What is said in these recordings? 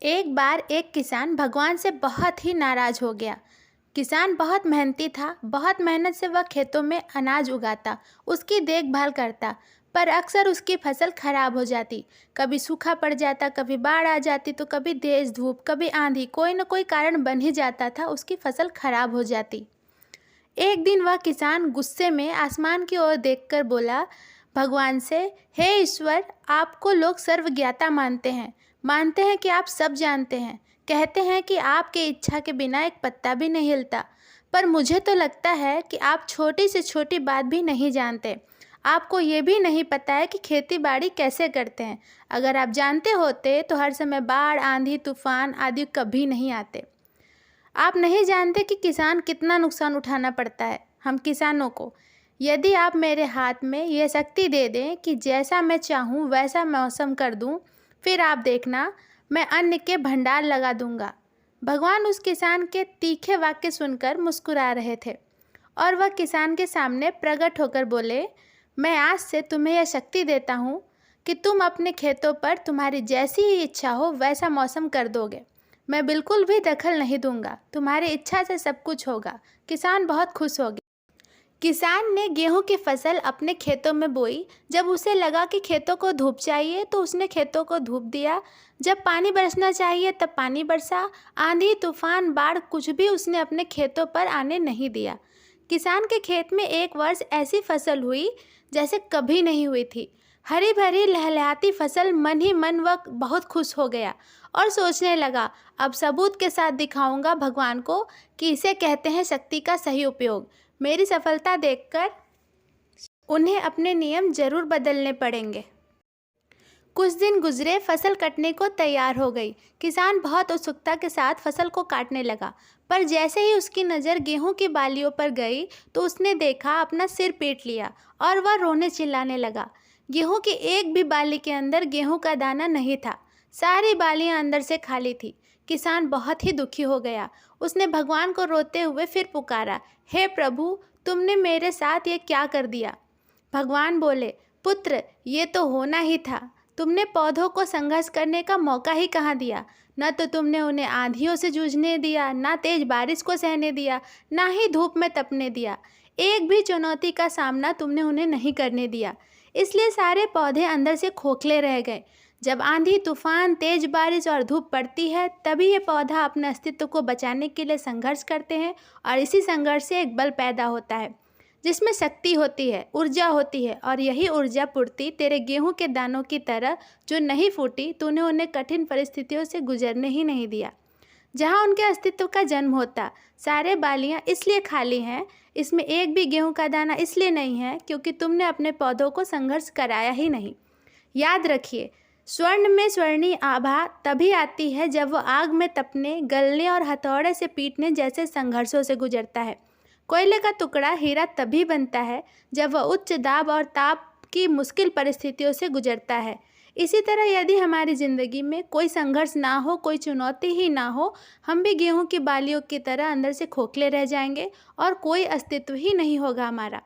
एक बार एक किसान भगवान से बहुत ही नाराज़ हो गया। किसान बहुत मेहनती था, बहुत मेहनत से वह खेतों में अनाज उगाता, उसकी देखभाल करता, पर अक्सर उसकी फसल खराब हो जाती। कभी सूखा पड़ जाता, कभी बाढ़ आ जाती, तो कभी तेज धूप, कभी आंधी, कोई न कोई कारण बन ही जाता था, उसकी फसल खराब हो जाती। एक दिन वह किसान गुस्से में आसमान की ओर देखकर बोला भगवान से, हे ईश्वर, आपको लोग सर्वज्ञाता मानते हैं कि आप सब जानते हैं, कहते हैं कि आपके इच्छा के बिना एक पत्ता भी नहीं हिलता। पर मुझे तो लगता है कि आप छोटी से छोटी बात भी नहीं जानते। आपको ये भी नहीं पता है कि खेती बाड़ी कैसे करते हैं। अगर आप जानते होते तो हर समय बाढ़, आंधी, तूफान आदि कभी नहीं आते। आप नहीं जानते कि किसान कितना नुकसान उठाना पड़ता है हम किसानों को। यदि आप मेरे हाथ में ये शक्ति दे दें कि जैसा मैं चाहूँ वैसा मौसम कर दूँ, फिर आप देखना, मैं अन्न के भंडार लगा दूँगा। भगवान उस किसान के तीखे वाक्य सुनकर मुस्कुरा रहे थे और वह किसान के सामने प्रकट होकर बोले, मैं आज से तुम्हें यह शक्ति देता हूँ कि तुम अपने खेतों पर तुम्हारी जैसी ही इच्छा हो वैसा मौसम कर दोगे। मैं बिल्कुल भी दखल नहीं दूंगा, तुम्हारी इच्छा से सब कुछ होगा। किसान बहुत खुश हो गया। किसान ने गेहूं की फसल अपने खेतों में बोई। जब उसे लगा कि खेतों को धूप चाहिए तो उसने खेतों को धूप दिया। जब पानी बरसना चाहिए तब पानी बरसा। आंधी, तूफान, बाढ़ कुछ भी उसने अपने खेतों पर आने नहीं दिया। किसान के खेत में एक वर्ष ऐसी फसल हुई जैसे कभी नहीं हुई थी। हरी भरी लहलहाती फसल। मन ही मन वह बहुत खुश हो गया और सोचने लगा, अब सबूत के साथ दिखाऊंगा भगवान को कि इसे कहते हैं शक्ति का सही उपयोग। मेरी सफलता देखकर उन्हें अपने नियम जरूर बदलने पड़ेंगे। कुछ दिन गुजरे, फसल कटने को तैयार हो गई। किसान बहुत उत्सुकता के साथ फसल को काटने लगा, पर जैसे ही उसकी नज़र गेहूं की बालियों पर गई तो उसने देखा अपना सिर पीट लिया और वह रोने चिल्लाने लगा। गेहूं की एक भी बाली के अंदर गेहूं का दाना नहीं था। सारी बालियां अंदर से खाली थी। किसान बहुत ही दुखी हो गया। उसने भगवान को रोते हुए फिर पुकारा, हे प्रभु, तुमने मेरे साथ ये क्या कर दिया। भगवान बोले, पुत्र, ये तो होना ही था। तुमने पौधों को संघर्ष करने का मौका ही कहाँ दिया। न तो तुमने उन्हें आंधियों से जूझने दिया, ना तेज बारिश को सहने दिया, ना ही धूप में तपने दिया। एक भी चुनौती का सामना तुमने उन्हें नहीं करने दिया। इसलिए सारे पौधे अंदर से खोखले रह गए। जब आंधी, तूफान, तेज बारिश और धूप पड़ती है तभी ये पौधा अपने अस्तित्व को बचाने के लिए संघर्ष करते हैं और इसी संघर्ष से एक बल पैदा होता है जिसमें शक्ति होती है, ऊर्जा होती है। और यही ऊर्जा पूर्ति तेरे गेहूं के दानों की तरह जो नहीं फूटी, तूने उन्हें कठिन परिस्थितियों से गुजरने ही नहीं दिया जहां उनके अस्तित्व का जन्म होता। सारे बालियां इसलिए खाली हैं, इसमें एक भी गेहूं का दाना इसलिए नहीं है क्योंकि तुमने अपने पौधों को संघर्ष कराया ही नहीं। याद रखिए, स्वर्ण में स्वर्णीय आभा तभी आती है जब वो आग में तपने, गलने और हथौड़े से पीटने जैसे संघर्षों से गुजरता है। कोयले का टुकड़ा हीरा तभी बनता है जब वह उच्च दाब और ताप की मुश्किल परिस्थितियों से गुजरता है। इसी तरह यदि हमारी ज़िंदगी में कोई संघर्ष ना हो, कोई चुनौती ही ना हो, हम भी गेहूं की बालियों की तरह अंदर से खोखले रह जाएंगे और कोई अस्तित्व ही नहीं होगा हमारा।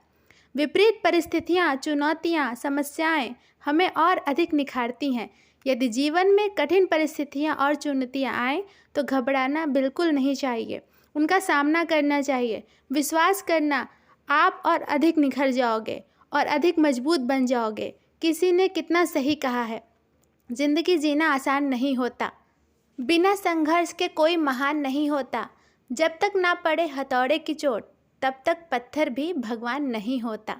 विपरीत परिस्थितियाँ, चुनौतियाँ, समस्याएं हमें और अधिक निखारती हैं। यदि जीवन में कठिन परिस्थितियाँ और चुनौतियाँ आएँ तो घबराना बिल्कुल नहीं चाहिए, उनका सामना करना चाहिए। विश्वास करना, आप और अधिक निखर जाओगे और अधिक मजबूत बन जाओगे। किसी ने कितना सही कहा है, जिंदगी जीना आसान नहीं होता, बिना संघर्ष के कोई महान नहीं होता। जब तक ना पड़े हथौड़े की चोट तब तक पत्थर भी भगवान नहीं होता।